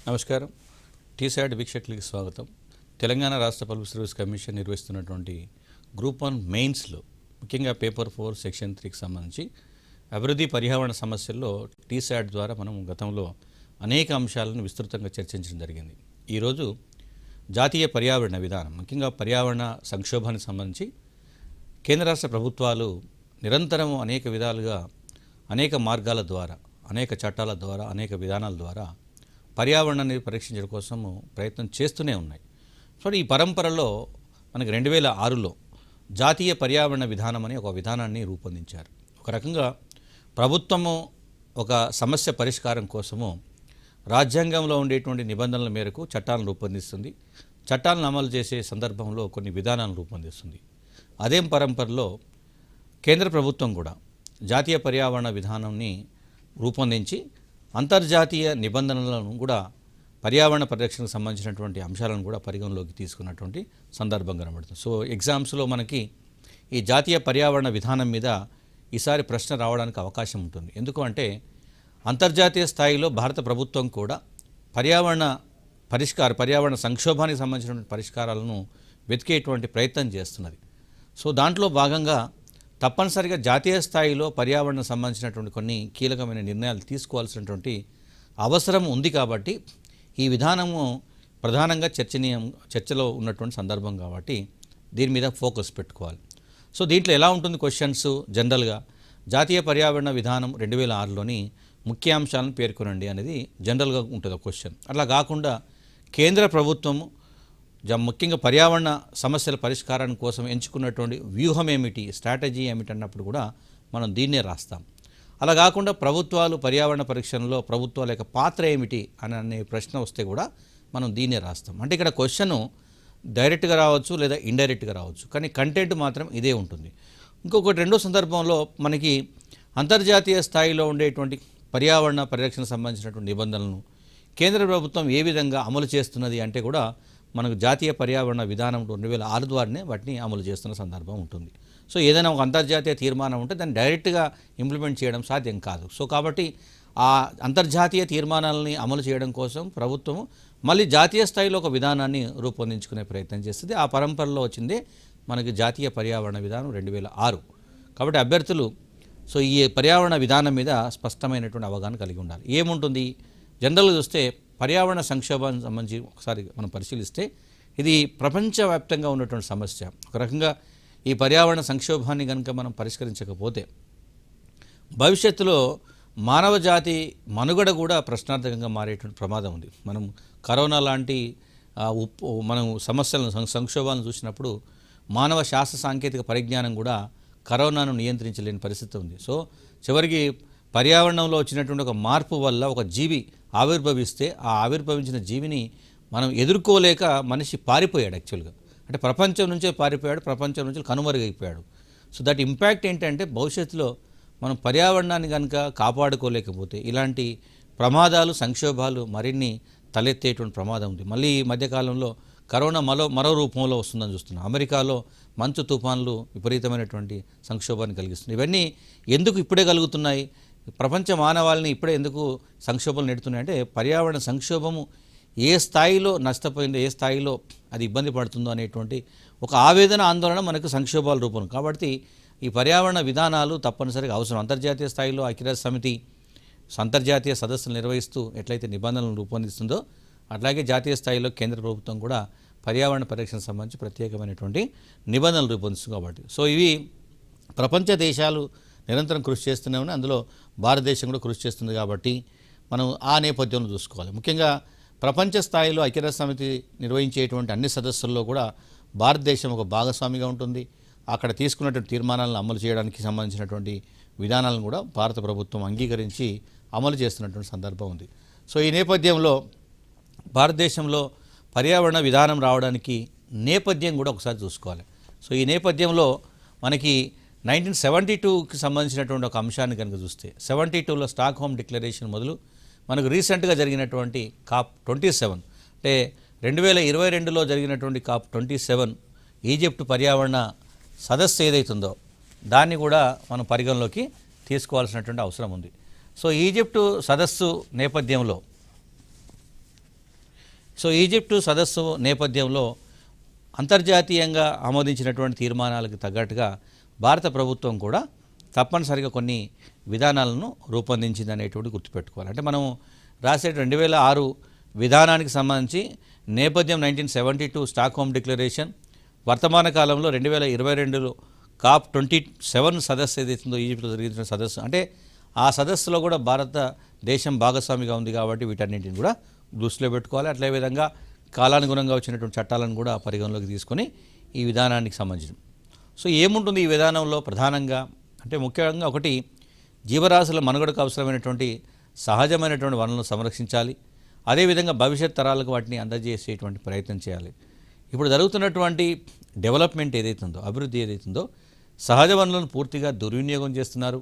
నమస్కారం. టీసాట్ వీక్షకులకి స్వాగతం. తెలంగాణ రాష్ట్ర పబ్లిక్ సర్వీస్ కమిషన్ నిర్వహిస్తున్నటువంటి గ్రూప్ 1 మెయిన్స్లో ముఖ్యంగా పేపర్ 4 సెక్షన్ 3కి సంబంధించి అభివృద్ధి పర్యావరణ సమస్యల్లో టీసాట్ ద్వారా మనం గతంలో అనేక అంశాలను విస్తృతంగా చర్చించడం జరిగింది. ఈరోజు జాతీయ పర్యావరణ విధానం, ముఖ్యంగా పర్యావరణ సంక్షోభానికి సంబంధించి కేంద్ర రాష్ట్ర ప్రభుత్వాలు నిరంతరం అనేక విధాలుగా అనేక మార్గాల ద్వారా, అనేక చట్టాల ద్వారా, అనేక విధానాల ద్వారా పర్యావరణాన్ని పరీక్షించడం కోసము ప్రయత్నం చేస్తూనే ఉన్నాయి. సో ఈ పరంపరలో మనకి 2006లో జాతీయ పర్యావరణ విధానం అని ఒక విధానాన్ని రూపొందించారు. ఒక రకంగా ప్రభుత్వము ఒక సమస్య పరిష్కారం కోసము రాజ్యాంగంలో ఉండేటువంటి నిబంధనల మేరకు చట్టాలను రూపొందిస్తుంది. చట్టాలను అమలు చేసే సందర్భంలో కొన్ని విధానాలను రూపొందిస్తుంది. అదే పరంపరలో కేంద్ర ప్రభుత్వం కూడా జాతీయ పర్యావరణ విధానాన్ని రూపొందించి అంతర్జాతీయ నిబంధనలను కూడా పర్యావరణ పరిరక్షణకు సంబంధించినటువంటి అంశాలను కూడా పరిగణలోకి తీసుకున్నటువంటి సందర్భం కనబడుతుంది. సో ఎగ్జామ్స్లో మనకి ఈ జాతీయ పర్యావరణ విధానం మీద ఈసారి ప్రశ్న రావడానికి అవకాశం ఉంటుంది. ఎందుకు అంటే అంతర్జాతీయ స్థాయిలో భారత ప్రభుత్వం కూడా పర్యావరణ సంక్షోభానికి సంబంధించినటువంటి పరిష్కారాలను వెతికేటువంటి ప్రయత్నం చేస్తున్నది. సో దాంట్లో భాగంగా తప్పనిసరిగా జాతీయ స్థాయిలో పర్యావరణ సంబంధించినటువంటి కొన్ని కీలకమైన నిర్ణయాలు తీసుకోవాల్సినటువంటి అవసరం ఉంది. కాబట్టి ఈ విధానము ప్రధానంగా చర్చలో ఉన్నటువంటి సందర్భం కాబట్టి దీని మీద ఫోకస్ పెట్టుకోవాలి. సో దీంట్లో ఎలా ఉంటుంది క్వశ్చన్స్ జనరల్గా జాతీయ పర్యావరణ విధానం 2006లోని ముఖ్యాంశాలను పేర్కొనండి అనేది జనరల్గా ఉంటుంది ఒక క్వశ్చన్. అట్లా కాకుండా కేంద్ర ప్రభుత్వము ముఖ్యంగా పర్యావరణ సమస్యల పరిష్కారం కోసం ఎంచుకున్నటువంటి వ్యూహం ఏమిటి, స్ట్రాటజీ ఏమిటి అన్నప్పుడు కూడా మనం దీన్నే రాస్తాం. అలా కాకుండా ప్రభుత్వాలు పర్యావరణ పరీక్షణలో ప్రభుత్వాల యొక్క పాత్ర ఏమిటి అనే ప్రశ్న వస్తే కూడా మనం దీన్నే రాస్తాం. అంటే ఇక్కడ క్వశ్చను డైరెక్ట్గా రావచ్చు లేదా ఇండైరెక్ట్గా రావచ్చు, కానీ కంటెంట్ మాత్రం ఇదే ఉంటుంది. ఇంకొకటి రెండో సందర్భంలో మనకి అంతర్జాతీయ స్థాయిలో ఉండేటువంటి పర్యావరణ పరిరక్షణ సంబంధించినటువంటి నిబంధనలను కేంద్ర ప్రభుత్వం ఏ విధంగా అమలు చేస్తున్నది అంటే కూడా మనకు జాతీయ పర్యావరణ విధానం 2006 ద్వారానే వాటిని అమలు చేస్తున్న సందర్భం ఉంటుంది. సో ఏదైనా ఒక అంతర్జాతీయ తీర్మానం ఉంటే దాన్ని డైరెక్ట్గా ఇంప్లిమెంట్ చేయడం సాధ్యం కాదు. సో కాబట్టి ఆ అంతర్జాతీయ తీర్మానాలని అమలు చేయడం కోసం ప్రభుత్వం మళ్ళీ జాతీయ స్థాయిలో ఒక విధానాన్ని రూపొందించుకునే ప్రయత్నం చేస్తుంది. ఆ పరంపరలో వచ్చిందే మనకి జాతీయ పర్యావరణ విధానం 2006. కాబట్టి అభ్యర్థులు సో ఈ పర్యావరణ విధానం మీద స్పష్టమైనటువంటి అవగాహన కలిగి ఉండాలి. ఏముంటుంది జనరల్గా చూస్తే పర్యావరణ సంక్షోభానికి సంబంధించి ఒకసారి మనం పరిశీలిస్తే ఇది ప్రపంచవ్యాప్తంగా ఉన్నటువంటి సమస్య. ఒక రకంగా ఈ పర్యావరణ సంక్షోభాన్ని కనుక మనం పరిష్కరించకపోతే భవిష్యత్తులో మానవ జాతి మనుగడ కూడా ప్రశ్నార్థకంగా మారేటువంటి ప్రమాదం ఉంది. మనం కరోనా లాంటి మనం సమస్యలను సంక్షోభాలను చూసినప్పుడు మానవ శాస్త్ర సాంకేతిక పరిజ్ఞానం కూడా కరోనాను నియంత్రించలేని పరిస్థితి ఉంది. సో చివరికి పర్యావరణంలో వచ్చినటువంటి ఒక మార్పు వల్ల ఒక జీవి ఆవిర్భవిస్తే ఆ ఆవిర్భవించిన జీవిని మనం ఎదుర్కోలేక మనిషి పారిపోయాడు. యాక్చువల్గా అంటే ప్రపంచం నుంచే పారిపోయాడు, ప్రపంచం నుంచి కనుమరుగైపోయాడు. సో దట్ ఇంపాక్ట్ ఏంటంటే భవిష్యత్తులో మనం పర్యావరణాన్ని కనుక కాపాడుకోలేకపోతే ఇలాంటి ప్రమాదాలు, సంక్షోభాలు మరిన్ని తలెత్తేటువంటి ప్రమాదం ఉంది. మళ్ళీ ఈ మధ్యకాలంలో కరోనా మరో రూపంలో వస్తుందని చూస్తున్నాం. అమెరికాలో మంచు తుఫాన్లు విపరీతమైనటువంటి సంక్షోభాన్ని కలిగిస్తున్నాయి. ఇవన్నీ ఎందుకు ఇప్పుడే కలుగుతున్నాయి? ప్రపంచ మానవాళిని ఇప్పుడే ఎందుకు సంక్షోభాలు నెడుతున్నాయి అంటే పర్యావరణ సంక్షోభము ఏ స్థాయిలో నష్టపోయిందో, ఏ స్థాయిలో అది ఇబ్బంది పడుతుందో అనేటువంటి ఒక ఆవేదన, ఆందోళన మనకు సంక్షోభాల రూపం. కాబట్టి ఈ పర్యావరణ విధానాలు తప్పనిసరిగా అవసరం. అంతర్జాతీయ స్థాయిలో ఐక్యరాజ్య సమితి అంతర్జాతీయ సదస్సులు నిర్వహిస్తూ ఎట్లయితే నిబంధనలను రూపొందిస్తుందో అట్లాగే జాతీయ స్థాయిలో కేంద్ర ప్రభుత్వం కూడా పర్యావరణ పరిరక్షణకు సంబంధించి ప్రత్యేకమైనటువంటి నిబంధనలు రూపొందిస్తుంది. కాబట్టి సో ఇవి ప్రపంచ దేశాలు నిరంతరం కృషి చేస్తూనే ఉన్నాయి. అందులో భారతదేశం కూడా కృషి చేస్తుంది. కాబట్టి మనం ఆ నేపథ్యంలో చూసుకోవాలి. ముఖ్యంగా ప్రపంచ స్థాయిలో ఐక్యరాజ్య సమితి నిర్వహించేటువంటి అన్ని సదస్సుల్లో కూడా భారతదేశం ఒక భాగస్వామిగా ఉంటుంది. అక్కడ తీసుకున్నటువంటి తీర్మానాలను అమలు చేయడానికి సంబంధించినటువంటి విధానాలను కూడా భారత ప్రభుత్వం అంగీకరించి అమలు చేస్తున్నటువంటి సందర్భం ఉంది. సో ఈ నేపథ్యంలో భారతదేశంలో పర్యావరణ విధానం రావడానికి నేపథ్యం కూడా ఒకసారి చూసుకోవాలి. సో ఈ నేపథ్యంలో మనకి 1972కి సంబంధించినటువంటి ఒక అంశాన్ని కనుక చూస్తే 72లో స్టాక్హోమ్ డిక్లరేషన్ మొదలు మనకు రీసెంట్గా జరిగినటువంటి COP27 అంటే 2022లో జరిగినటువంటి COP27 ఈజిప్ట్ పర్యావరణ సదస్సు ఏదైతుందో దాన్ని కూడా మనం పరిగణలోకి తీసుకోవాల్సినటువంటి అవసరం ఉంది. సో ఈజిప్టు సదస్సు నేపథ్యంలో సో ఈజిప్టు సదస్సు నేపథ్యంలో అంతర్జాతీయంగా ఆమోదించినటువంటి తీర్మానాలకు తగ్గట్టుగా భారత ప్రభుత్వం కూడా తప్పనిసరిగా కొన్ని విధానాలను రూపొందించింది అనేటువంటి గుర్తుపెట్టుకోవాలి. అంటే మనం రాసే 2006 విధానానికి సంబంధించి నేపథ్యం 1972 స్టాక్హోమ్ డిక్లరేషన్, వర్తమాన కాలంలో 2022లో COP27 సదస్సు ఏదైతుందో ఈజిప్ట్లో జరిగిన సదస్సు, అంటే ఆ సదస్సులో కూడా భారతదేశం భాగస్వామిగా ఉంది కాబట్టి వీటన్నింటిని కూడా దృష్టిలో పెట్టుకోవాలి. అట్లే విధంగా కాలానుగుణంగా వచ్చినటువంటి చట్టాలను కూడా పరిగణలోకి తీసుకొని ఈ విధానానికి సంబంధించి సో ఏముంటుంది ఈ విధానంలో ప్రధానంగా అంటే ముఖ్యంగా ఒకటి, జీవరాశుల మనుగడకు అవసరమైనటువంటి సహజమైనటువంటి వనరులను సంరక్షించాలి. అదేవిధంగా భవిష్యత్ తరాలకు వాటిని అందజేసేటువంటి ప్రయత్నం చేయాలి. ఇప్పుడు జరుగుతున్నటువంటి డెవలప్మెంట్ ఏదైతుందో, అభివృద్ధి ఏదైతుందో, సహజ వనరులను పూర్తిగా దుర్వినియోగం చేస్తున్నారు.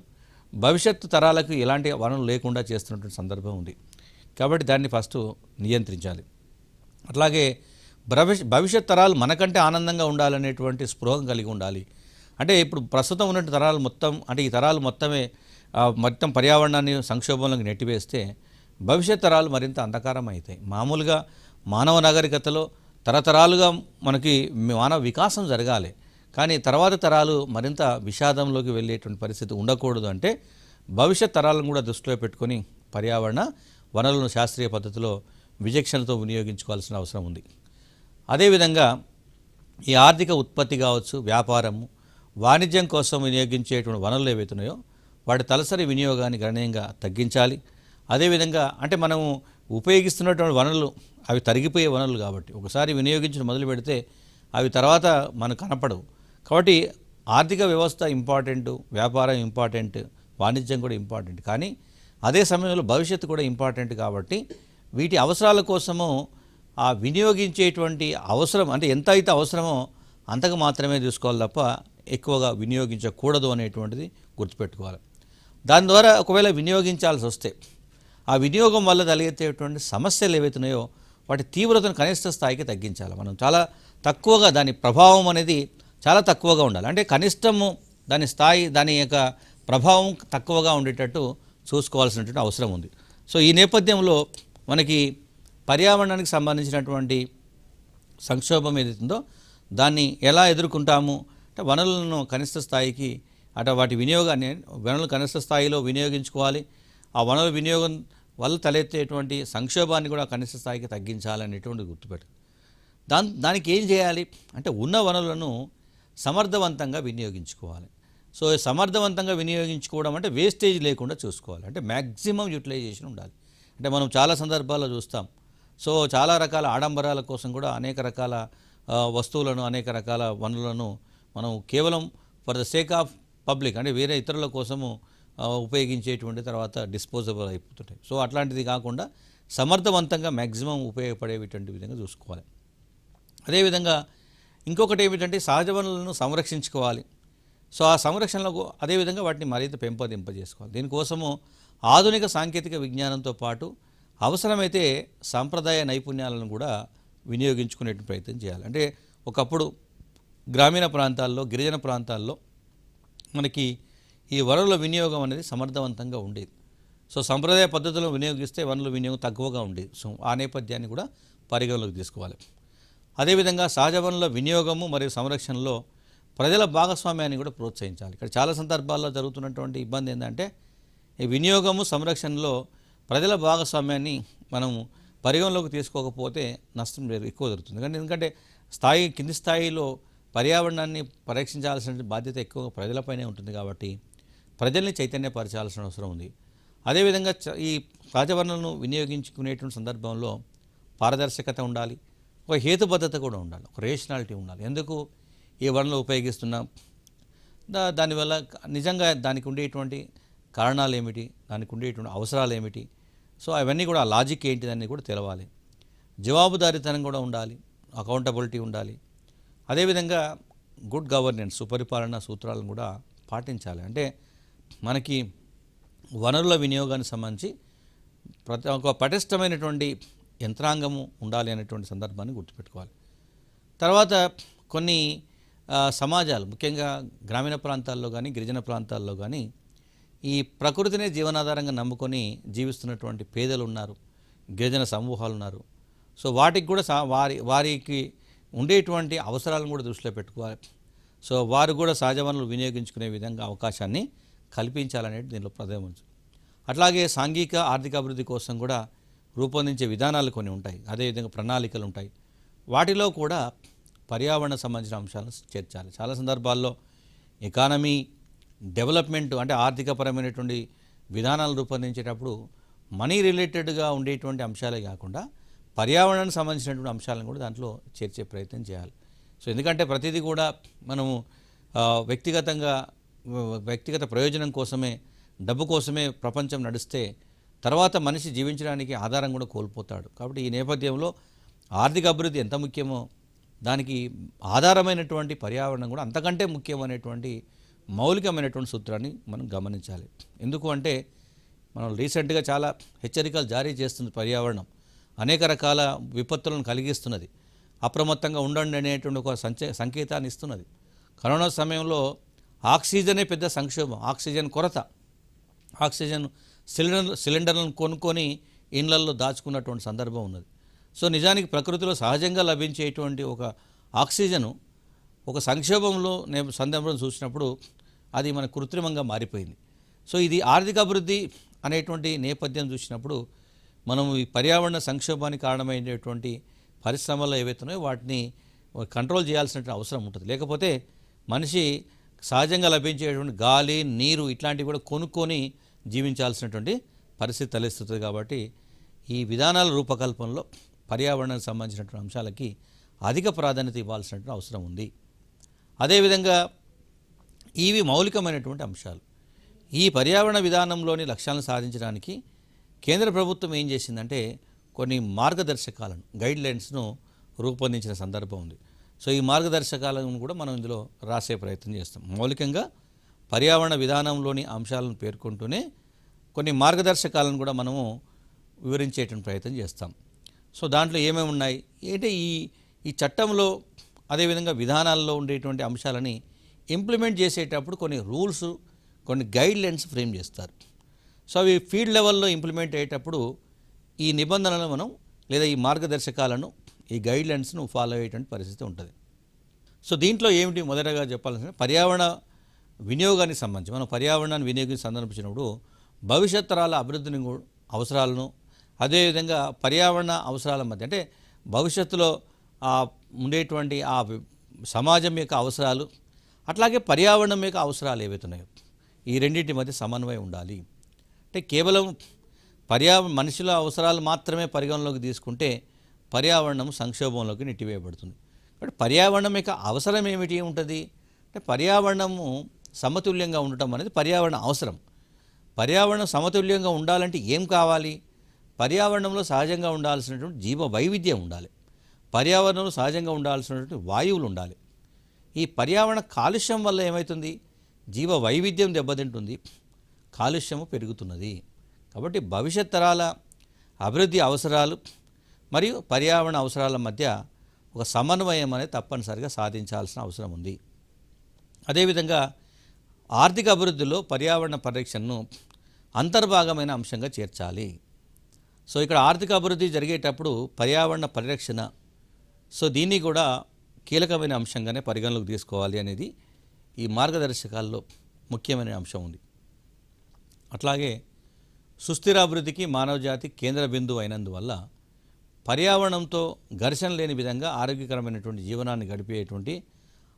భవిష్యత్తు తరాలకు ఎలాంటి వనరులు లేకుండా చేస్తున్నటువంటి సందర్భం ఉంది. కాబట్టి దాన్ని ఫస్ట్ నియంత్రించాలి. అట్లాగే భవిష్యత్ తరాలు మనకంటే ఆనందంగా ఉండాలనేటువంటి స్పృహం కలిగి ఉండాలి. అంటే ఇప్పుడు ప్రస్తుతం ఉన్నటువంటి తరాలు మొత్తం, అంటే ఈ తరాలు మొత్తం పర్యావరణాన్ని సంక్షోభంలోకి నెట్టివేస్తే భవిష్యత్ తరాలు మరింత అంధకారం అవుతాయి. మామూలుగా మానవ నాగరికతలో తరతరాలుగా మనకి మానవ వికాసం జరగాలి, కానీ తర్వాత తరాలు మరింత విషాదంలోకి వెళ్ళేటువంటి పరిస్థితి ఉండకూడదు. అంటే భవిష్యత్ తరాలను కూడా దృష్టిలో పెట్టుకొని పర్యావరణ వనరులను శాస్త్రీయ పద్ధతిలో విచక్షణతో వినియోగించుకోవాల్సిన అవసరం ఉంది. అదేవిధంగా ఈ ఆర్థిక ఉత్పత్తి కావచ్చు, వ్యాపారము, వాణిజ్యం కోసం వినియోగించేటువంటి వనరులు ఏవైతున్నాయో వాటి తలసరి వినియోగాన్ని గణనీయంగా తగ్గించాలి. అదేవిధంగా అంటే మనము ఉపయోగిస్తున్నటువంటి వనరులు అవి తరిగిపోయే వనరులు కాబట్టి ఒకసారి వినియోగించడం మొదలు పెడితే అవి తర్వాత మనకు కనపడవు. కాబట్టి ఆర్థిక వ్యవస్థ ఇంపార్టెంట్, వ్యాపారం ఇంపార్టెంట్, వాణిజ్యం కూడా ఇంపార్టెంట్, కానీ అదే సమయంలో భవిష్యత్తు కూడా ఇంపార్టెంట్. కాబట్టి వీటి అవసరాల కోసము ఆ వినియోగించేటువంటి అవసరం అంటే ఎంత అయితే అవసరమో అంతకు మాత్రమే చూసుకోవాలి తప్ప ఎక్కువగా వినియోగించకూడదు అనేటువంటిది గుర్తుపెట్టుకోవాలి. దాని ద్వారా ఒకవేళ వినియోగించాల్సి వస్తే ఆ వినియోగం వల్ల తలెత్తేటువంటి సమస్యలు ఏవైతున్నాయో వాటి తీవ్రతను కనిష్ట స్థాయికి తగ్గించాలి. మనం చాలా తక్కువగా దాని ప్రభావం అనేది చాలా తక్కువగా ఉండాలి. అంటే కనిష్టము దాని స్థాయి, దాని యొక్క ప్రభావం తక్కువగా ఉండేటట్టు చూసుకోవాల్సినటువంటి అవసరం ఉంది. సో ఈ నేపథ్యంలో మనకి పర్యావరణానికి సంబంధించినటువంటి సంక్షోభం ఏదైతుందో దాన్ని ఎలా ఎదుర్కొంటాము అంటే వనరులను కనిష్ట స్థాయికి వాటి వినియోగాన్ని వనరులు కనిష్ట స్థాయిలో వినియోగించుకోవాలి. ఆ వనరుల వినియోగం వల్ల తలెత్తేటువంటి సంక్షోభాన్ని కూడా కనిష్ట స్థాయికి తగ్గించాలనేటువంటి గుర్తుపెట్టు. దానికి ఏం చేయాలి అంటే ఉన్న వనరులను సమర్థవంతంగా వినియోగించుకోవాలి. సో సమర్థవంతంగా వినియోగించుకోవడం అంటే వేస్టేజ్ లేకుండా చూసుకోవాలి. అంటే మ్యాక్సిమం యూటిలైజేషన్ ఉండాలి. అంటే మనం చాలా సందర్భాల్లో చూస్తాం. సో చాలా రకాల ఆడంబరాల కోసం కూడా అనేక రకాల వస్తువులను, అనేక రకాల వనరులను మనం కేవలం for the sake of public అంటే వేరే ఇతరుల కోసము ఉపయోగించేటువంటి తర్వాత డిస్పోజబుల్ అయిపోతుంటాయి. సో అట్లాంటిది కాకుండా సమర్థవంతంగా మ్యాక్సిమం ఉపయోగపడేటువంటి విధంగా చూసుకోవాలి. అదేవిధంగా ఇంకొకటి ఏమిటంటే సహజ వనరులను సంరక్షించుకోవాలి. సో ఆ సంరక్షణలకు అదేవిధంగా వాటిని మరింత పెంపొందింపజేసుకోవాలి. దీనికోసము ఆధునిక సాంకేతిక విజ్ఞానంతో పాటు అవసరమైతే సాంప్రదాయ నైపుణ్యాలను కూడా వినియోగించుకునే ప్రయత్నం చేయాలి. అంటే ఒకప్పుడు గ్రామీణ ప్రాంతాల్లో, గిరిజన ప్రాంతాల్లో మనకి ఈ వనరుల వినియోగం అనేది సమర్థవంతంగా ఉండేది. సో సంప్రదాయ పద్ధతులను వినియోగిస్తే వనరుల వినియోగం తక్కువగా ఉండేది. సో ఆ నేపథ్యాన్ని కూడా పరిగణలోకి తీసుకోవాలి. అదేవిధంగా సహజ వనరుల వినియోగము మరియు సంరక్షణలో ప్రజల భాగస్వామ్యాన్ని కూడా ప్రోత్సహించాలి. ఇక్కడ చాలా సందర్భాల్లో జరుగుతున్నటువంటి ఇబ్బంది ఏంటంటే ఈ వినియోగము, సంరక్షణలో ప్రజల భాగస్వామ్యాన్ని మనం పరిగణలోకి తీసుకోకపోతే నష్టం ఎక్కువ జరుగుతుంది. ఎందుకంటే కింది స్థాయిలో పర్యావరణాన్ని పరీక్షించాల్సిన బాధ్యత ఎక్కువ ప్రజలపైనే ఉంటుంది. కాబట్టి ప్రజల్ని చైతన్యపరచాల్సిన అవసరం ఉంది. అదేవిధంగా ఈ సహజ వనరులను వినియోగించుకునేటువంటి సందర్భంలో పారదర్శకత ఉండాలి, ఒక హేతుబద్ధత కూడా ఉండాలి, ఒక రేషనాలిటీ ఉండాలి. ఎందుకు ఈ వనరులు ఉపయోగిస్తున్నాం, దానివల్ల నిజంగా దానికి ఉండేటువంటి కారణాలు ఏమిటి, దానికి ఉండేటువంటి అవసరాలు ఏమిటి, సో అవన్నీ కూడా లాజిక్ ఏంటిదని కూడా తెలవాలి. జవాబుదారీతనం కూడా ఉండాలి, అకౌంటబిలిటీ ఉండాలి. అదేవిధంగా గుడ్ గవర్నెన్స్, సుపరిపాలన సూత్రాలను కూడా పాటించాలి. అంటే మనకి వనరుల వినియోగానికి సంబంధించి ఒక పటిష్టమైనటువంటి యంత్రాంగము ఉండాలి అనేటువంటి సందర్భాన్ని గుర్తుపెట్టుకోవాలి. తర్వాత కొన్ని సమాజాలు ముఖ్యంగా గ్రామీణ ప్రాంతాల్లో కానీ, గిరిజన ప్రాంతాల్లో కానీ ఈ ప్రకృతినే జీవనాధారంగా నమ్ముకొని జీవిస్తున్నటువంటి పేదలు ఉన్నారు, గిరిజన సమూహాలు ఉన్నారు. సో వాటికి కూడా వారికి ఉండేటువంటి అవసరాలను కూడా దృష్టిలో పెట్టుకోవాలి. సో వారు కూడా సహజ వనరులు వినియోగించుకునే విధంగా అవకాశాన్ని కల్పించాలనేది దీనిలో ప్రధానం. అట్లాగే సాంఘిక ఆర్థిక అభివృద్ధి కోసం కూడా రూపొందించే విధానాలు కొన్ని ఉంటాయి, అదేవిధంగా ప్రణాళికలు ఉంటాయి. వాటిలో కూడా పర్యావరణ సంబంధించిన అంశాలను చేర్చాలి. చాలా సందర్భాల్లో ఎకానమీ డెవలప్మెంట్ అంటే ఆర్థికపరమైనటువంటి విధానాలు రూపొందించేటప్పుడు మనీ రిలేటెడ్గా ఉండేటువంటి అంశాలే కాకుండా పర్యావరణానికి సంబంధించినటువంటి అంశాలను కూడా దాంట్లో చేర్చే ప్రయత్నం చేయాలి. సో ఎందుకంటే ప్రతిదీ కూడా మనము వ్యక్తిగత ప్రయోజనం కోసమే, డబ్బు కోసమే ప్రపంచం నడిస్తే తర్వాత మనిషి జీవించడానికి ఆధారం కూడా కోల్పోతాడు. కాబట్టి ఈ నేపథ్యంలో ఆర్థిక అభివృద్ధి ఎంత ముఖ్యమో దానికి ఆధారమైనటువంటి పర్యావరణం కూడా అంతకంటే ముఖ్యమైనటువంటి మౌలికమైనటువంటి సూత్రాన్ని మనం గమనించాలి. ఎందుకు అంటే మనం రీసెంట్గా చాలా హెచ్చరికలు జారీ చేస్తుంది. పర్యావరణం అనేక రకాల విపత్తులను కలిగిస్తున్నది. అప్రమత్తంగా ఉండండి అనేటువంటి ఒక సంకేతాన్ని ఇస్తున్నది. కరోనా సమయంలో ఆక్సిజనే పెద్ద సంక్షోభం, ఆక్సిజన్ కొరత, ఆక్సిజన్ సిలిండర్లను కొనుక్కొని ఇండ్లల్లో దాచుకున్నటువంటి సందర్భం ఉన్నది. సో నిజానికి ప్రకృతిలో సహజంగా లభించేటువంటి ఒక ఆక్సిజను ఒక సంక్షోభంలో సందర్భం చూసినప్పుడు అది మన కృత్రిమంగా మారిపోయింది. సో ఇది ఆర్థిక అభివృద్ధి అనేటువంటి నేపథ్యం చూసినప్పుడు మనం ఈ పర్యావరణ సంక్షోభానికి కారణమైనటువంటి పరిశ్రమలు ఏవైతున్నాయో వాటిని కంట్రోల్ చేయాల్సిన అవసరం ఉంటుంది. లేకపోతే మనిషి సహజంగా లభించేటువంటి గాలి, నీరు ఇట్లాంటివి కూడా కొనుక్కొని జీవించాల్సినటువంటి పరిస్థితి తలెత్తుతుంది. కాబట్టి ఈ విధానాల రూపకల్పనలో పర్యావరణానికి సంబంధించినటువంటి అంశాలకి అధిక ప్రాధాన్యత ఇవ్వాల్సినటువంటి అవసరం ఉంది. అదేవిధంగా ఇవి మౌలికమైనటువంటి అంశాలు. ఈ పర్యావరణ విధానంలోని లక్ష్యాలను సాధించడానికి కేంద్ర ప్రభుత్వం ఏం చేసిందంటే కొన్ని మార్గదర్శకాలను, గైడ్లైన్స్ను రూపొందించిన సందర్భం ఉంది. సో ఈ మార్గదర్శకాలను కూడా మనం ఇందులో రాసే ప్రయత్నం చేస్తాం. మౌలికంగా పర్యావరణ విధానంలోని అంశాలను పేర్కొంటూనే కొన్ని మార్గదర్శకాలను కూడా మనము వివరించేటువంటి ప్రయత్నం చేస్తాం. సో దాంట్లో ఏమేమి ఉన్నాయి అంటే ఈ చట్టంలో అదేవిధంగా విధానాల్లో ఉండేటువంటి అంశాలని ఇంప్లిమెంట్ చేసేటప్పుడు కొన్ని రూల్స్, కొన్ని గైడ్లైన్స్ ఫ్రేమ్ చేస్తారు. సో అవి ఫీల్డ్ లెవెల్లో ఇంప్లిమెంట్ అయ్యేటప్పుడు ఈ నిబంధనలను మనం లేదా ఈ మార్గదర్శకాలను, ఈ గైడ్లైన్స్ను ఫాలో అయ్యేటువంటి పరిస్థితి ఉంటుంది. సో దీంట్లో ఏమిటి మొదటగా చెప్పాల్సిన పర్యావరణ వినియోగానికి సంబంధించి మనం పర్యావరణాన్ని వినియోగించి సందర్భించినప్పుడు భవిష్యత్ తరాల అభివృద్ధిని అవసరాలను, అదేవిధంగా పర్యావరణ అవసరాల మధ్య అంటే భవిష్యత్తులో ఉండేటువంటి ఆ సమాజం యొక్క అవసరాలు, అట్లాగే పర్యావరణం యొక్క అవసరాలు ఏవైతున్నాయో ఈ రెండింటి మధ్య సమన్వయం ఉండాలి. అంటే కేవలం మనుషుల అవసరాలు మాత్రమే పరిగణలోకి తీసుకుంటే పర్యావరణం సంక్షోభంలోకి నెట్టివేయబడుతుంది. కాబట్టి పర్యావరణం యొక్క అవసరం ఏమిటి ఉంటుంది అంటే పర్యావరణము సమతుల్యంగా ఉండటం అనేది పర్యావరణ అవసరం. పర్యావరణం సమతుల్యంగా ఉండాలంటే ఏం కావాలి? పర్యావరణంలో సహజంగా ఉండాల్సినటువంటి జీవ వైవిధ్యం ఉండాలి. పర్యావరణంలో సహజంగా ఉండాల్సినటువంటి వాయువులు ఉండాలి. ఈ పర్యావరణ కాలుష్యం వల్ల ఏమవుతుంది? జీవ వైవిధ్యం దెబ్బతింటుంది, కాలుష్యము పెరుగుతున్నది. కాబట్టి భవిష్యత్ తరాల అభివృద్ధి అవసరాలు మరియు పర్యావరణ అవసరాల మధ్య ఒక సమన్వయం అనేది తప్పనిసరిగా సాధించాల్సిన అవసరం ఉంది. అదేవిధంగా ఆర్థిక అభివృద్ధిలో పర్యావరణ పరిరక్షణను అంతర్భాగమైన అంశంగా చేర్చాలి. సో ఇక్కడ ఆర్థిక అభివృద్ధి జరిగేటప్పుడు పర్యావరణ పరిరక్షణ, సో దీన్ని కూడా కీలకమైన అంశంగానే పరిగణలోకి తీసుకోవాలి అనేది ఈ మార్గదర్శకాల్లో ముఖ్యమైన అంశం ఉంది. అట్లాగే సుస్థిరాభివృద్ధికి మానవజాతి కేంద్ర బిందువు అయినందువల్ల పర్యావరణంతో ఘర్షణ లేని విధంగా ఆరోగ్యకరమైనటువంటి జీవనాన్ని గడిపేటువంటి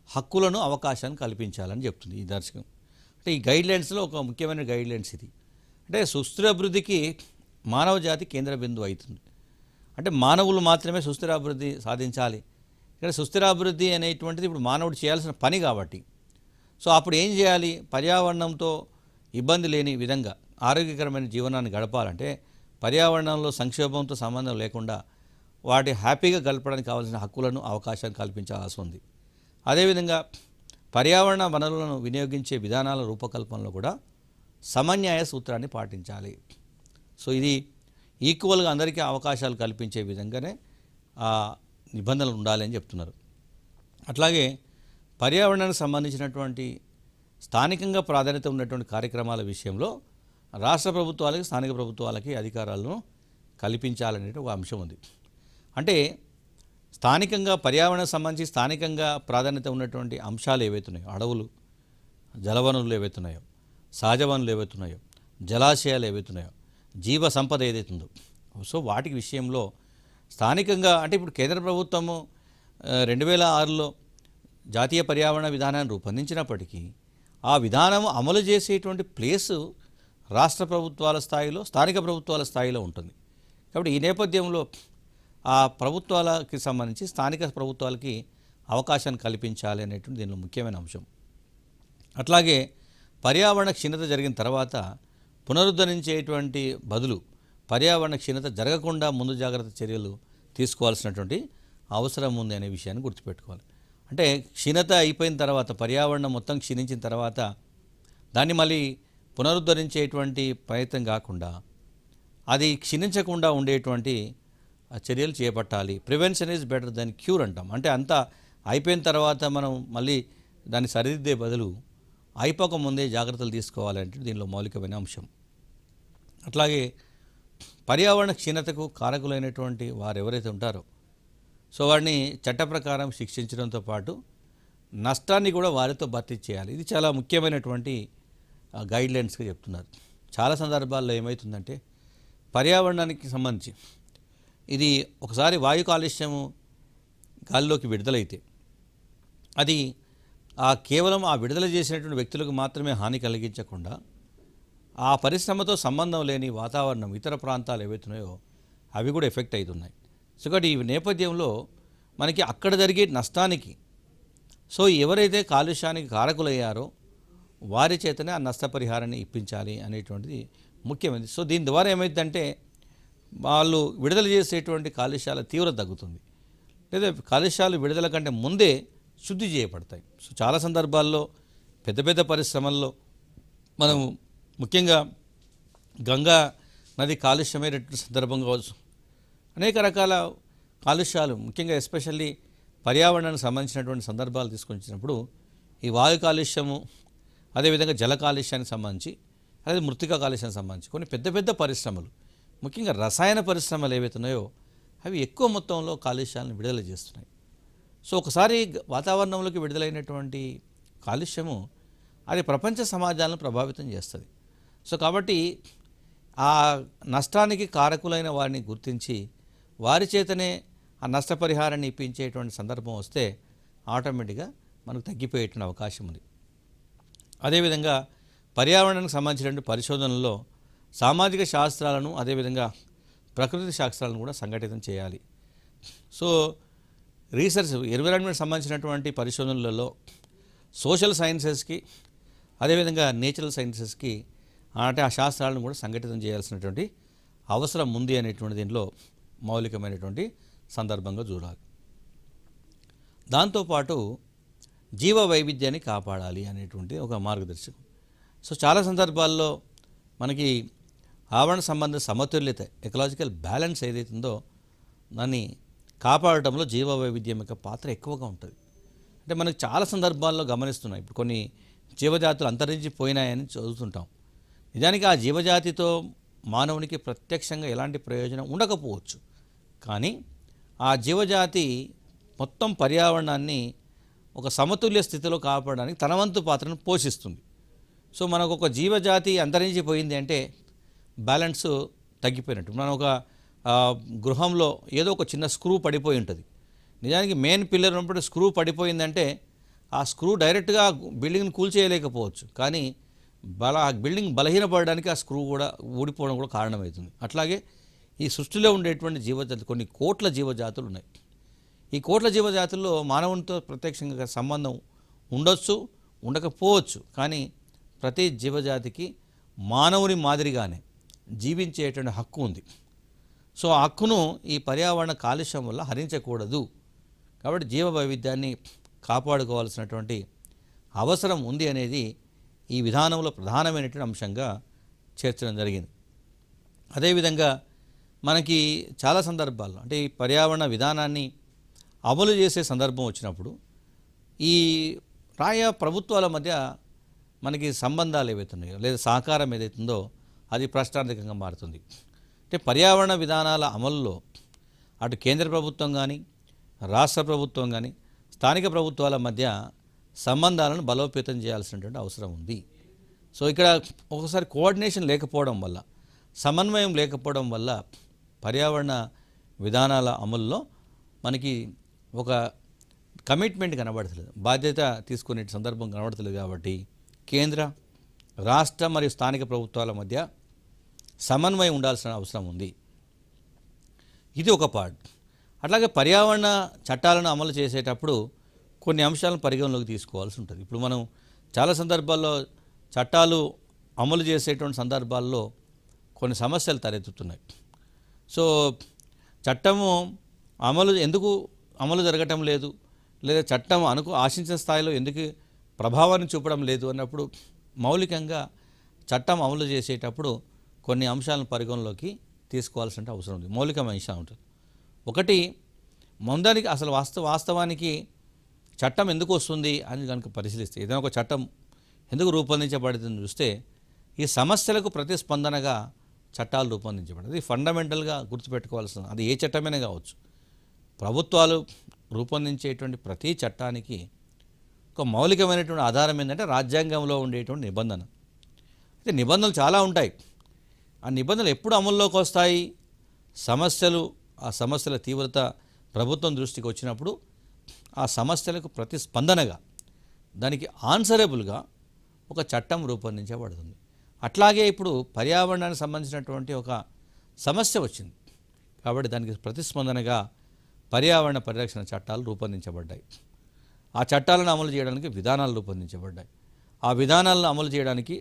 హక్కులను, అవకాశాన్ని కల్పించాలని చెప్తుంది ఈ దర్శకం. అంటే ఈ గైడ్లైన్స్లో ఒక ముఖ్యమైన గైడ్లైన్స్ ఇది. అంటే సుస్థిరాభివృద్ధికి మానవజాతి కేంద్ర బిందువు అవుతుంది. అంటే మానవులు మాత్రమే సుస్థిరాభివృద్ధి సాధించాలి. ఇక్కడ సుస్థిరాభివృద్ధి అనేటువంటిది ఇప్పుడు మానవుడు చేయాల్సిన పని కాబట్టి సో అప్పుడు ఏం చేయాలి? పర్యావరణంతో ఇబ్బంది లేని విధంగా ఆరోగ్యకరమైన జీవనాన్ని గడపాలంటే పర్యావరణంలో సంక్షోభంతో సంబంధం లేకుండా వాటి హ్యాపీగా గడపడానికి కావాల్సిన హక్కులను, అవకాశాన్ని కల్పించాల్సి ఉంది. అదేవిధంగా పర్యావరణ వనరులను వినియోగించే విధానాల రూపకల్పనలో కూడా సమన్యాయ సూత్రాన్ని పాటించాలి. సో ఇది ఈక్వల్గా అందరికీ అవకాశాలు కల్పించే విధంగానే నిబంధనలు ఉండాలి అని చెప్తున్నారు. అట్లాగే పర్యావరణానికి సంబంధించినటువంటి స్థానికంగా ప్రాధాన్యత ఉన్నటువంటి కార్యక్రమాల విషయంలో రాష్ట్ర ప్రభుత్వాలకి, స్థానిక ప్రభుత్వాలకి అధికారాలను కల్పించాలనే ఒక అంశం ఉంది. అంటే స్థానికంగా పర్యావరణం సంబంధించి స్థానికంగా ప్రాధాన్యత ఉన్నటువంటి అంశాలు ఏవైతున్నాయో, అడవులు, జలవనరులు ఏవైతున్నాయో, సహజ వనరులు ఏవైతున్నాయో, జలాశయాలు ఏవైతున్నాయో, జీవ సంపద ఏదైతుందో, సో వాటి విషయంలో స్థానికంగా అంటే ఇప్పుడు కేంద్ర ప్రభుత్వము 2006లో జాతీయ పర్యావరణ విధానాన్ని రూపొందించినప్పటికీ ఆ విధానం అమలు చేసేటువంటి ప్లేసు రాష్ట్ర ప్రభుత్వాల స్థాయిలో, స్థానిక ప్రభుత్వాల స్థాయిలో ఉంటుంది. కాబట్టి ఈ నేపథ్యంలో ఆ ప్రభుత్వాలకి సంబంధించి స్థానిక ప్రభుత్వాలకి అవకాశాన్ని కల్పించాలి అనేటువంటి దీనిలో ముఖ్యమైన అంశం. అట్లాగే పర్యావరణ క్షీణత జరిగిన తర్వాత పునరుద్ధరించేటువంటి బదులు పర్యావరణ క్షీణత జరగకుండా ముందు జాగ్రత్త చర్యలు తీసుకోవాల్సినటువంటి అవసరం ఉంది అనే విషయాన్ని గుర్తుపెట్టుకోవాలి. అంటే క్షీణత అయిపోయిన తర్వాత, పర్యావరణం మొత్తం క్షీణించిన తర్వాత దాన్ని మళ్ళీ పునరుద్ధరించేటువంటి ప్రయత్నం కాకుండా అది క్షీణించకుండా ఉండేటువంటి చర్యలు చేపట్టాలి. Prevention is better than cure అంటాం. అంటే అంతా అయిపోయిన తర్వాత మనం మళ్ళీ దాన్ని సరిదిద్దే బదులు అయిపోక ముందే జాగ్రత్తలు తీసుకోవాలంటే దీనిలో మౌలికమైన అంశం. అట్లాగే పర్యావరణ క్షీణతకు కారకులైనటువంటి వారు ఎవరైతే ఉంటారో సో వారిని చట్ట ప్రకారం శిక్షించడంతో పాటు నష్టాన్ని కూడా వారితో భర్తీ చేయాలి. ఇది చాలా ముఖ్యమైనటువంటి గైడ్లైన్స్గా చెప్తున్నారు. చాలా సందర్భాల్లో ఏమవుతుందంటే పర్యావరణానికి సంబంధించి ఇది ఒకసారి వాయు కాలుష్యము గాలిలోకి విడుదలైతే అది కేవలం ఆ విడుదల చేసినటువంటి వ్యక్తులకు మాత్రమే హాని కలిగించకుండా ఆ పరిశ్రమతో సంబంధం లేని వాతావరణం, ఇతర ప్రాంతాలు ఏవైతున్నాయో అవి కూడా ఎఫెక్ట్ అవుతున్నాయి. సో కాబట్టి ఈ నేపథ్యంలో మనకి అక్కడ జరిగే నష్టానికి సో ఎవరైతే కాలుష్యానికి కారకులయ్యారో వారి చేతనే ఆ నష్టపరిహారాన్ని ఇప్పించాలి అనేటువంటిది ముఖ్యమైనది. సో దీని ద్వారా ఏమైందంటే వాళ్ళు విడుదల చేసేటువంటి కాలుష్యాల తీవ్రత తగ్గుతుంది, లేదా కాలుష్యాలు విడుదల కంటే ముందే శుద్ధి చేయబడతాయి. సో చాలా సందర్భాల్లో పెద్ద పెద్ద పరిశ్రమల్లో మనం ముఖ్యంగా గంగా నది కాలుష్యమైనటువంటి సందర్భం కావచ్చు, అనేక రకాల కాలుష్యాలు ముఖ్యంగా ఎస్పెషల్లీ పర్యావరణానికి సంబంధించినటువంటి సందర్భాలు తీసుకొచ్చినప్పుడు ఈ వాయు కాలుష్యము, అదేవిధంగా జల కాలుష్యానికి సంబంధించి, అదే మృతికా కాలుష్యానికి సంబంధించి కొన్ని పెద్ద పెద్ద పరిశ్రమలు, ముఖ్యంగా రసాయన పరిశ్రమలు ఏవైతున్నాయో అవి ఎక్కువ మొత్తంలో కాలుష్యాలను విడుదల చేస్తున్నాయి. సో ఒకసారి వాతావరణంలోకి విడుదలైనటువంటి కాలుష్యము అది ప్రపంచ సమాజాలను ప్రభావితం చేస్తుంది. సో కాబట్టి ఆ నష్టానికి కారకులైన వారిని గుర్తించి వారి చేతనే ఆ నష్టపరిహారాన్ని ఇప్పించేటువంటి సందర్భం వస్తే ఆటోమేటిక్గా మనకు తగ్గిపోయేటువంటి అవకాశం ఉంది. అదేవిధంగా పర్యావరణానికి సంబంధించినటువంటి పరిశోధనల్లో సామాజిక శాస్త్రాలను, అదేవిధంగా ప్రకృతి శాస్త్రాలను కూడా సంఘటితం చేయాలి. సో రీసెర్చ్, ఎన్విరాన్మెంట్ సంబంధించినటువంటి పరిశోధనలలో సోషల్ సైన్సెస్కి, అదేవిధంగా నేచురల్ సైన్సెస్కి అంటే ఆ శాస్త్రాలను కూడా సంఘటితం చేయాల్సినటువంటి అవసరం ఉంది అనేటువంటి దీనిలో మౌలికమైనటువంటి సందర్భంగా చూడాలి. దాంతోపాటు జీవ వైవిధ్యాన్ని కాపాడాలి అనేటువంటి ఒక మార్గదర్శకం. సో చాలా సందర్భాల్లో మనకి ఆవరణ సంబంధ సమతుల్యత, ఎకలాజికల్ బ్యాలెన్స్ ఏదైతుందో దాన్ని కాపాడటంలో జీవ వైవిధ్యం యొక్క పాత్ర ఎక్కువగా ఉంటుంది. అంటే మనకు చాలా సందర్భాల్లో గమనిస్తున్నాం, ఇప్పుడు కొన్ని జీవజాతులు అంతరించిపోయినాయని చదువుతుంటాం. నిజానికి ఆ జీవజాతితో మానవునికి ప్రత్యక్షంగా ఎలాంటి ప్రయోజనం ఉండకపోవచ్చు, కానీ ఆ జీవజాతి మొత్తం పర్యావరణాన్ని ఒక సమతుల్య స్థితిలో కాపాడడానికి తన వంతు పాత్రను పోషిస్తుంది. సో మనకు ఒక జీవజాతి అంతరించిపోయింది అంటే బ్యాలెన్స్ తగ్గిపోయినట్టు. మనం ఒక గృహంలో ఏదో ఒక చిన్న స్క్రూ పడిపోయి ఉంటుంది. నిజానికి మెయిన్ పిల్లర్ ఉన్నప్పుడు స్క్రూ పడిపోయిందంటే ఆ స్క్రూ డైరెక్ట్గా బిల్డింగ్ని కూల్చేయలేకపోవచ్చు, కానీ ఆ బిల్డింగ్ బలహీనపడడానికి ఆ స్క్రూ కూడా ఊడిపోవడం కూడా కారణమవుతుంది. అట్లాగే ఈ సృష్టిలో ఉండేటువంటి జీవజాతులు కొన్ని కోట్ల జీవజాతులు ఉన్నాయి. ఈ కోట్ల జీవజాతుల్లో మానవునితో ప్రత్యక్షంగా సంబంధం ఉండొచ్చు, ఉండకపోవచ్చు, కానీ ప్రతి జీవజాతికి మానవుని మాదిరిగానే జీవించేటువంటి హక్కు ఉంది. సో ఆ హక్కును ఈ పర్యావరణ కాలుష్యం వల్ల హరించకూడదు. కాబట్టి జీవ వైవిధ్యాన్ని కాపాడుకోవాల్సినటువంటి అవసరం ఉంది అనేది ఈ విధానంలో ప్రధానమైనటువంటి అంశంగా చేర్చడం జరిగింది. అదేవిధంగా మనకి చాలా సందర్భాల్లో అంటే ఈ పర్యావరణ విధానాన్ని అమలు చేసే సందర్భం వచ్చినప్పుడు ఈ ప్రభుత్వాల మధ్య మనకి సంబంధాలు ఏవైతున్నాయో లేదా సహకారం ఏదైతుందో అది ప్రశ్నార్థకంగా మారుతుంది. అంటే పర్యావరణ విధానాల అమలులో అటు కేంద్ర ప్రభుత్వం కానీ రాష్ట్ర ప్రభుత్వం కానీ స్థానిక ప్రభుత్వాల మధ్య సంబంధాలను బలోపేతం చేయాల్సినటువంటి అవసరం ఉంది. సో ఇక్కడ ఒకసారి కోఆర్డినేషన్ లేకపోవడం వల్ల, సమన్వయం లేకపోవడం వల్ల పర్యావరణ విధానాల అమల్లో మనకి ఒక కమిట్మెంట్ కనబడతలేదు, బాధ్యత తీసుకునే సందర్భం కనబడతలేదు. కాబట్టి కేంద్ర రాష్ట్ర మరియు స్థానిక ప్రభుత్వాల మధ్య సమన్వయం ఉండాల్సిన అవసరం ఉంది. ఇది ఒక పార్ట్. అట్లాగే పర్యావరణ చట్టాలను అమలు చేసేటప్పుడు కొన్ని అంశాలను పరిగణలోకి తీసుకోవాల్సి ఉంటుంది. ఇప్పుడు మనం చాలా సందర్భాల్లో చట్టాలు అమలు చేసేటువంటి సందర్భాల్లో కొన్ని సమస్యలు తలెత్తుతున్నాయి. సో చట్టము ఎందుకు అమలు జరగటం లేదు, లేదా చట్టం ఆశించిన స్థాయిలో ఎందుకు ప్రభావాన్ని చూపడం లేదు అన్నప్పుడు మౌలికంగా చట్టం అమలు చేసేటప్పుడు కొన్ని అంశాలను పరిగణలోకి తీసుకోవాల్సిన అవసరం ఉంది. మౌలికమైన అంశం ఉంటుంది. ఒకటి, ముందానికి అసలు వాస్తవానికి చట్టం ఎందుకు వస్తుంది అని కనుక పరిశీలిస్తే, ఏదైనా ఒక చట్టం ఎందుకు రూపొందించబడుతుంది చూస్తే ఈ సమస్యలకు ప్రతిస్పందనగా చట్టాలు రూపొందించబడింది. ఇది ఫండమెంటల్గా గుర్తుపెట్టుకోవాల్సిన, అది ఏ చట్టమైనా కావచ్చు. ప్రభుత్వాలు రూపొందించేటువంటి ప్రతి చట్టానికి ఒక మౌలికమైనటువంటి ఆధారం ఏంటంటే రాజ్యాంగంలో ఉండేటువంటి నిబంధన. అయితే నిబంధనలు చాలా ఉంటాయి. ఆ నిబంధనలు ఎప్పుడు అమల్లోకి వస్తాయి? ఆ సమస్యల తీవ్రత ప్రభుత్వం దృష్టికి వచ్చినప్పుడు ఆ సమస్యలకు ప్రతిస్పందనగా, దానికి ఆన్సరబుల్గా ఒక చట్టం రూపొందించబడుతుంది. అట్లాగే ఇప్పుడు పర్యావరణానికి సంబంధించినటువంటి ఒక సమస్య వచ్చింది కాబట్టి దానికి ప్రతిస్పందనగా పర్యావరణ పరిరక్షణ చట్టాలు రూపొందించబడ్డాయి. ఆ చట్టాలను అమలు చేయడానికి విధానాలు రూపొందించబడ్డాయి. ఆ విధానాలను అమలు చేయడానికి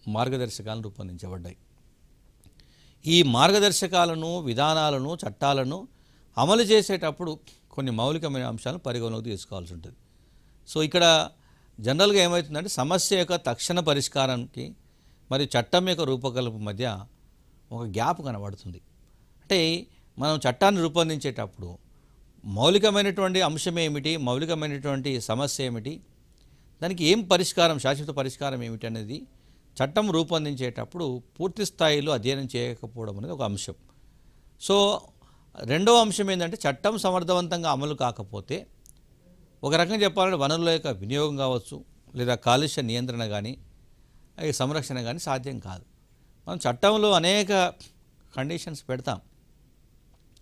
మార్గదర్శకాలను రూపొందించబడ్డాయి. ఈ మార్గదర్శకాలను, విధానాలను, చట్టాలను అమలు చేసేటప్పుడు కొన్ని మౌలికమైన అంశాలను పరిగణలోకి తీసుకోవాల్సి ఉంటుంది. సో ఇక్కడ జనరల్గా ఏమవుతుందంటే సమస్య యొక్క తక్షణ పరిష్కారానికి మరియు చట్టం యొక్క రూపకల్పన మధ్య ఒక గ్యాప్ కనబడుతుంది. అంటే మనం చట్టాన్ని రూపొందించేటప్పుడు మౌలికమైనటువంటి అంశం ఏమిటి, మౌలికమైనటువంటి సమస్య ఏమిటి, దానికి ఏం పరిష్కారం, శాశ్వత పరిష్కారం ఏమిటి అనేది చట్టం రూపొందించేటప్పుడు పూర్తి స్థాయిలో అధ్యయనం చేయకపోవడం అనేది ఒక అంశం. సో రెండవ అంశం ఏంటంటే చట్టం సమర్థవంతంగా అమలు కాకపోతే, ఒక రకంగా చెప్పాలంటే వనరుల యొక్క వినియోగం కావచ్చు, లేదా కాలుష్య నియంత్రణ కానీ సంరక్షణ కానీ సాధ్యం కాదు. మనం చట్టంలో అనేక కండిషన్స్ పెడతాం,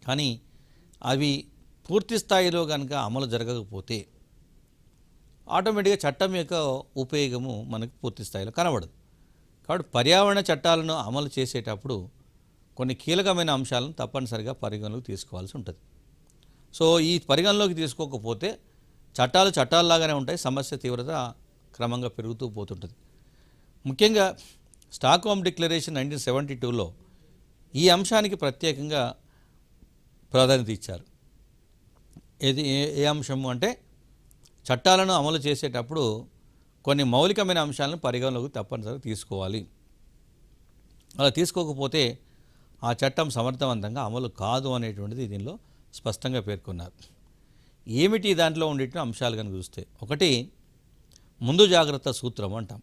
కానీ అవి పూర్తి స్థాయిలో కనుక అమలు జరగకపోతే ఆటోమేటిక్గా చట్టం యొక్క ఉపయోగము మనకు పూర్తి స్థాయిలో కనబడదు. కాబట్టి పర్యావరణ చట్టాలను అమలు చేసేటప్పుడు కొన్ని కీలకమైన అంశాలను తప్పనిసరిగా పరిగణలోకి తీసుకోవాల్సి ఉంటుంది. సో ఈ పరిగణలోకి తీసుకోకపోతే చట్టాల్లాగానే ఉంటాయి, సమస్య తీవ్రత క్రమంగా పెరుగుతూ పోతుంటుంది. ముఖ్యంగా స్టాక్హోమ్ డిక్లరేషన్ 1972లో ఈ అంశానికి ప్రత్యేకంగా ప్రాధాన్యత ఇచ్చారు. ఏ అంశము అంటే చట్టాలను అమలు చేసేటప్పుడు కొన్ని మౌలికమైన అంశాలను పరిగణలోకి తప్పనిసరిగా తీసుకోవాలి. అలా తీసుకోకపోతే ఆ చట్టం సమర్థవంతంగా అమలు కాదు అనేటువంటిది దీనిలో స్పష్టంగా పేర్కొన్నారు. ఏమిటి దాంట్లో ఉండేటువంటి అంశాలు కనుక చూస్తే, ఒకటి ముందు జాగ్రత్త సూత్రం అంటాం.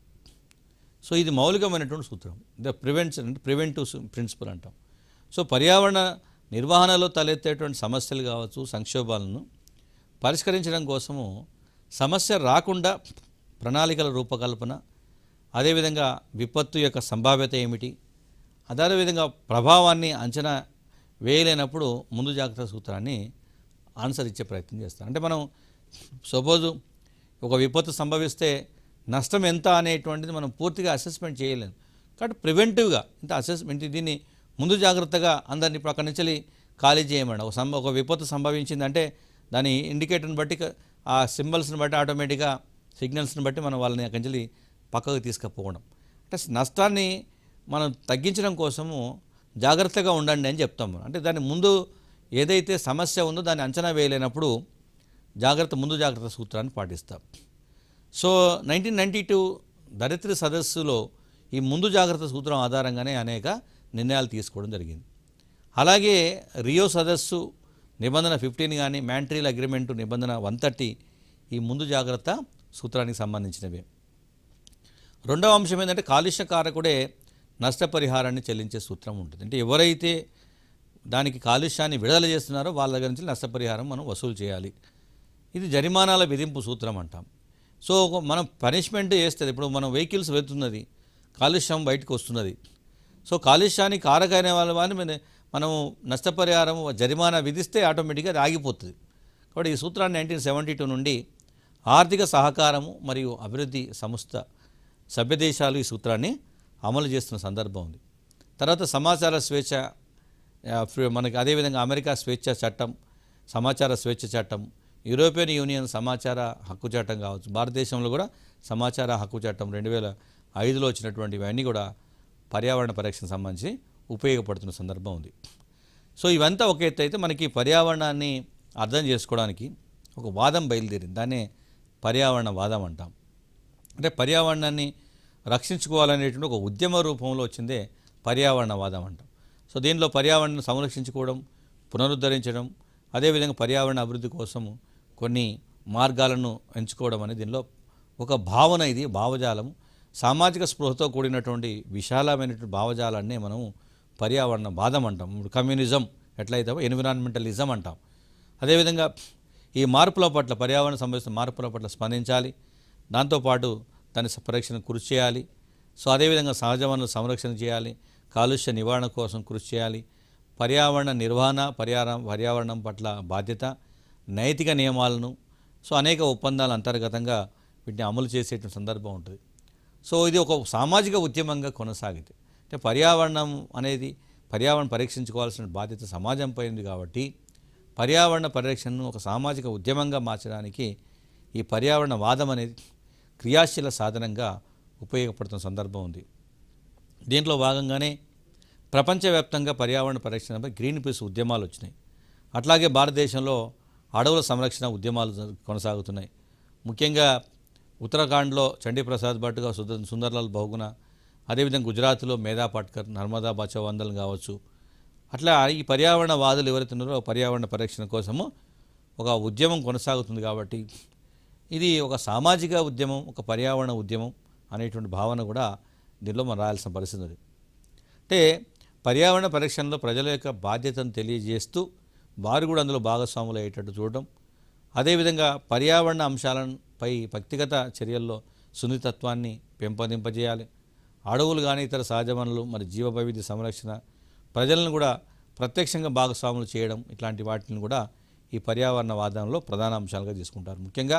సో ఇది మౌలికమైనటువంటి సూత్రం, ప్రివెంటివ్ ప్రిన్సిపల్ అంటాం. సో పర్యావరణ నిర్వహణలో తలెత్తేటువంటి సమస్యలు కావచ్చు, సంక్షోభాలను పరిష్కరించడం కోసము సమస్య రాకుండా ప్రణాళికల రూపకల్పన, అదేవిధంగా విపత్తు యొక్క సంభావ్యత ఏమిటి, అదేవిధంగా ప్రభావాన్ని అంచనా వేయలేనప్పుడు ముందు జాగ్రత్త సూత్రాన్ని అనుసరించే ప్రయత్నం చేస్తాం. అంటే మనం సపోజు ఒక విపత్తు సంభవిస్తే నష్టం ఎంత అనేటువంటిది మనం పూర్తిగా అసెస్మెంట్ చేయలేము. కాబట్టి ప్రివెంటివ్గా ఇంత అసెస్మెంట్, దీన్ని ముందు జాగ్రత్తగా అందరినీ ఇప్పుడు అక్కడి నుంచి ఖాళీ చేయమని, ఒక విపత్తు సంభవించిందంటే దాని ఇండికేటర్ని బట్టి, ఆ సింబల్స్ని బట్టి, ఆటోమేటిక్గా సిగ్నల్స్ని బట్టి మనం వాళ్ళని అక్కడి నుంచి పక్కకు తీసుకుపోవడం, అంటే నష్టాన్ని మనం తగ్గించడం కోసము జాగ్రత్తగా ఉండండి అని చెప్తాము. అంటే దాని ముందు ఏదైతే సమస్య ఉందో దాన్ని అంచనా వేయలేనప్పుడు ముందు జాగ్రత్త సూత్రాన్ని పాటిస్తాం. సో 1992 ధరిత్రి సదస్సులో ఈ ముందు జాగ్రత్త సూత్రం ఆధారంగానే అనేక నిర్ణయాలు తీసుకోవడం జరిగింది. అలాగే రియో సదస్సు నిబంధన 15 కానీ మాంట్రియల్ అగ్రిమెంటు నిబంధన 130 ఈ ముందు జాగ్రత్త సూత్రానికి సంబంధించినవే. రెండవ అంశం ఏంటంటే కాలుష్య కారకుడే నష్టపరిహారాన్ని చెల్లించే సూత్రం ఉంటుంది. అంటే ఎవరైతే దానికి కాలుష్యాన్ని విడుదల చేస్తున్నారో వాళ్ళ దగ్గర నుంచి నష్టపరిహారం మనం వసూలు చేయాలి. ఇది జరిమానాల విధింపు సూత్రం అంటాం. సో మనం పనిష్మెంట్ చేస్తుంది. ఇప్పుడు మనం వెహికల్స్ వెళ్తున్నది, కాలుష్యం బయటకు వస్తున్నది. సో కాలుష్యానికి కారకైన వాళ్ళని మనం నష్టపరిహారం జరిమానా విధిస్తే ఆటోమేటిక్గా అది ఆగిపోతుంది. కాబట్టి ఈ సూత్రాన్ని 1972 నుండి ఆర్థిక సహకారము మరియు అభివృద్ధి సంస్థ సభ్య దేశాలు ఈ సూత్రాన్ని అమలు చేస్తున్న సందర్భం ఉంది. తర్వాత సమాచార స్వేచ్ఛ, మనకి అదేవిధంగా అమెరికా స్వేచ్ఛ చట్టం, సమాచార స్వేచ్ఛ చట్టం, యూరోపియన్ యూనియన్ సమాచార హక్కు చట్టం కావచ్చు, భారతదేశంలో కూడా సమాచార హక్కు చట్టం 2005లో వచ్చినటువంటి ఇవన్నీ కూడా పర్యావరణ పరిరక్షణకు సంబంధించి ఉపయోగపడుతున్న సందర్భం ఉంది. సో ఇవంతా ఒక ఎత్తు అయితే మనకి పర్యావరణాన్ని అర్థం చేసుకోవడానికి ఒక వాదం బయలుదేరింది. దాన్నే పర్యావరణ వాదం అంటాం. అంటే పర్యావరణాన్ని రక్షించుకోవాలనేటువంటి ఒక ఉద్యమ రూపంలో వచ్చిందే పర్యావరణవాదం అంటాం. సో దీనిలో పర్యావరణాన్ని సంరక్షించుకోవడం, పునరుద్ధరించడం, అదేవిధంగా పర్యావరణ అభివృద్ధి కోసం కొన్ని మార్గాలను ఎంచుకోవడం అనేది దీనిలో ఒక భావన. ఇది భావజాలం, సామాజిక స్పృహతో కూడినటువంటి విశాలమైనటువంటి భావజాలాన్ని మనం పర్యావరణ వాదం అంటాం. ఇప్పుడు కమ్యూనిజం ఎట్లయితే ఎన్విరాన్మెంటలిజం అంటాం. అదేవిధంగా ఈ మార్పుల పట్ల, పర్యావరణ సంబంధించిన మార్పుల పట్ల స్పందించాలి, దాంతోపాటు దాని పరిరక్షణ కృషి చేయాలి. సో అదేవిధంగా సహజ వనరుల సంరక్షణ చేయాలి, కాలుష్య నివారణ కోసం కృషి చేయాలి, పర్యావరణ నిర్వహణ, పర్యావరణం పట్ల బాధ్యత, నైతిక నియమాలను, సో అనేక ఒప్పందాల అంతర్గతంగా వీటిని అమలు చేసేటువంటి సందర్భం ఉంటుంది. సో ఇది ఒక సామాజిక ఉద్యమంగా కొనసాగింది. అంటే పర్యావరణం అనేది, పర్యావరణం పరీక్షించుకోవాల్సిన బాధ్యత సమాజంపై ఉంది కాబట్టి పర్యావరణ పరిరక్షణను ఒక సామాజిక ఉద్యమంగా మార్చడానికి ఈ పర్యావరణ వాదం అనేది క్రియాశీల సాధనంగా ఉపయోగపడుతున్న సందర్భం ఉంది. దీంట్లో భాగంగానే ప్రపంచవ్యాప్తంగా పర్యావరణ పరిరక్షణపై గ్రీన్ పీస్ ఉద్యమాలు వచ్చినాయి. అట్లాగే భారతదేశంలో అడవుల సంరక్షణ ఉద్యమాలు కొనసాగుతున్నాయి. ముఖ్యంగా ఉత్తరాఖండ్లో చండీప్రసాద్ భట్గా, సుందర్లాల్ బహుగుణ, అదేవిధంగా గుజరాత్లో మేధా పాట్కర్, నర్మదా బచావ్ ఆందోళన కావచ్చు. అట్లా ఈ పర్యావరణ వాదులు ఎవరైతే ఉన్నారో పర్యావరణ పరిరక్షణ కోసము ఒక ఉద్యమం కొనసాగుతుంది. కాబట్టి ఇది ఒక సామాజిక ఉద్యమం, ఒక పర్యావరణ ఉద్యమం అనేటువంటి భావన కూడా దీనిలో మనం రాయాల్సిన పరిస్థితి ఉంది. అంటే పర్యావరణ పరిరక్షణలో ప్రజల యొక్క బాధ్యతను తెలియజేస్తూ వారు కూడా అందులో భాగస్వాములు అయ్యేటట్టు చూడడం, అదేవిధంగా పర్యావరణ అంశాలపై వ్యక్తిగత చర్యల్లో సున్నితత్వాన్ని పెంపొందింపజేయాలి. అడవులు కానీ ఇతర సహజ వనరులు, మరి జీవ వైవిధ్య సంరక్షణ, ప్రజలను కూడా ప్రత్యక్షంగా భాగస్వాములు చేయడం, ఇట్లాంటి వాటిని కూడా ఈ పర్యావరణ వాదనలో ప్రధాన అంశాలుగా తీసుకుంటారు. ముఖ్యంగా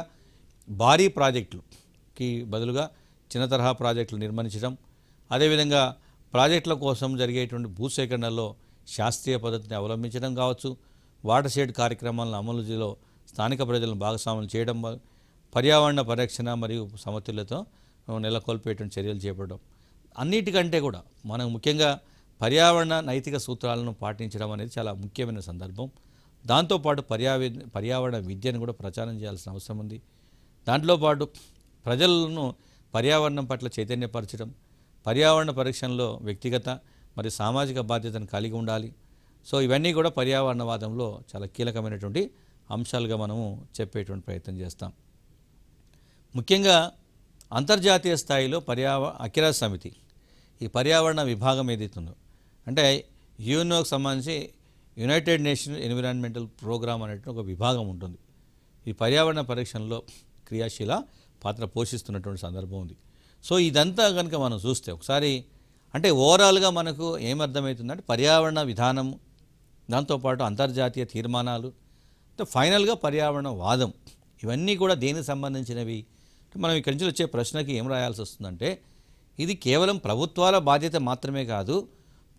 భారీ ప్రాజెక్టులకి బదులుగా చిన్న తరహా ప్రాజెక్టులు నిర్మించడం, అదేవిధంగా ప్రాజెక్టుల కోసం జరిగేటువంటి భూసేకరణలో శాస్త్రీయ పద్ధతిని అవలంబించడం కావచ్చు, వాటర్ షెడ్ కార్యక్రమాలను అమలులో స్థానిక ప్రజలను భాగస్వాములు చేయడం, పర్యావరణ పరిరక్షణ మరియు సమతుల్యతో నెలకొల్పేటువంటి చర్యలు చేపట్టడం, అన్నిటికంటే కూడా మనం ముఖ్యంగా పర్యావరణ నైతిక సూత్రాలను పాటించడం అనేది చాలా ముఖ్యమైన సందర్భం. దాంతోపాటు పర్యావరణ విద్యను కూడా ప్రచారం చేయాల్సిన అవసరం ఉంది. దాంట్లో పాటు ప్రజలను పర్యావరణం పట్ల చైతన్యపరచడం, పర్యావరణ పరిరక్షణలో వ్యక్తిగత మరియు సామాజిక బాధ్యతను కలిగి ఉండాలి. సో ఇవన్నీ కూడా పర్యావరణవాదంలో చాలా కీలకమైనటువంటి అంశాలుగా మనము చెప్పేటువంటి ప్రయత్నం చేస్తాం. ముఖ్యంగా అంతర్జాతీయ స్థాయిలో ఐక్యరాజ్య సమితి ఈ పర్యావరణ విభాగం ఏదైతుందో, అంటే యుఎన్ఓకి సంబంధించి యునైటెడ్ నేషన్స్ ఎన్విరాన్మెంటల్ ప్రోగ్రామ్ అనేటువంటి ఒక విభాగం ఉంటుంది. ఈ పర్యావరణ పరిరక్షణలో క్రియాశీల పాత్ర పోషిస్తున్నటువంటి సందర్భం ఉంది. సో ఇదంతా కనుక మనం చూస్తే ఒకసారి అంటే ఓవరాల్గా మనకు ఏమర్థమవుతుందంటే పర్యావరణ విధానం, దాంతోపాటు అంతర్జాతీయ తీర్మానాలు, ఫైనల్గా పర్యావరణ వాదం, ఇవన్నీ కూడా దేనికి సంబంధించినవి. మనం ఇక్కడి నుంచి వచ్చే ప్రశ్నకి ఏం రాయాల్సి వస్తుందంటే ఇది కేవలం ప్రభుత్వాల బాధ్యత మాత్రమే కాదు,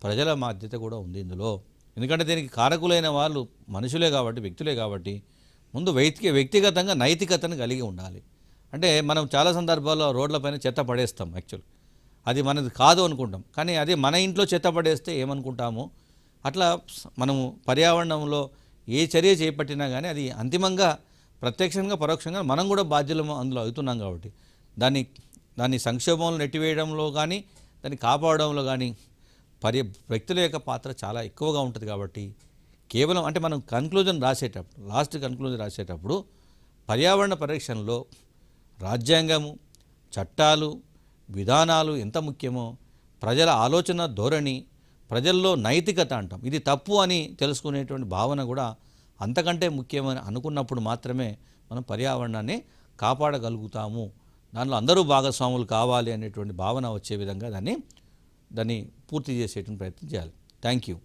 ప్రజల బాధ్యత కూడా ఉంది ఇందులో. ఎందుకంటే దీనికి కారకులైన వాళ్ళు మనుషులే కాబట్టి, వ్యక్తులే కాబట్టి ముందు వ్యక్తిగతంగా నైతికతను కలిగి ఉండాలి. అంటే మనం చాలా సందర్భాల్లో రోడ్లపైన చెత్త పడేస్తాం, యాక్చువల్ అది మనది కాదు అనుకుంటాం, కానీ అదే మన ఇంట్లో చెత్త పడేస్తే ఏమనుకుంటామో అట్లా మనము పర్యావరణంలో ఏ చర్య చేపట్టినా కానీ అది అంతిమంగా ప్రత్యక్షంగా పరోక్షంగా మనం కూడా బాధ్యులము అందులో అవుతున్నాం. కాబట్టి దాన్ని సంక్షోభంలో నెట్టివేయడంలో కానీ దాన్ని కాపాడడంలో కానీ వ్యక్తుల యొక్క పాత్ర చాలా ఎక్కువగా ఉంటుంది. కాబట్టి కేవలం అంటే మనం లాస్ట్ కన్క్లూజన్ రాసేటప్పుడు పర్యావరణ పరిరక్షణలో రాజ్యాంగము, చట్టాలు, విధానాలు ఎంత ముఖ్యమో, ప్రజల ఆలోచన ధోరణి, ప్రజల్లో నైతికత అంటాం, ఇది తప్పు అని తెలుసుకునేటువంటి భావన కూడా అంతకంటే ముఖ్యమని అనుకున్నప్పుడు మాత్రమే మనం పర్యావరణాన్ని కాపాడగలుగుతాము. దానిలో అందరూ భాగస్వాములు కావాలి అనేటువంటి భావన వచ్చే విధంగా దాన్ని పూర్తి చేసేటువంటి ప్రయత్నం చేయాలి. Thank you.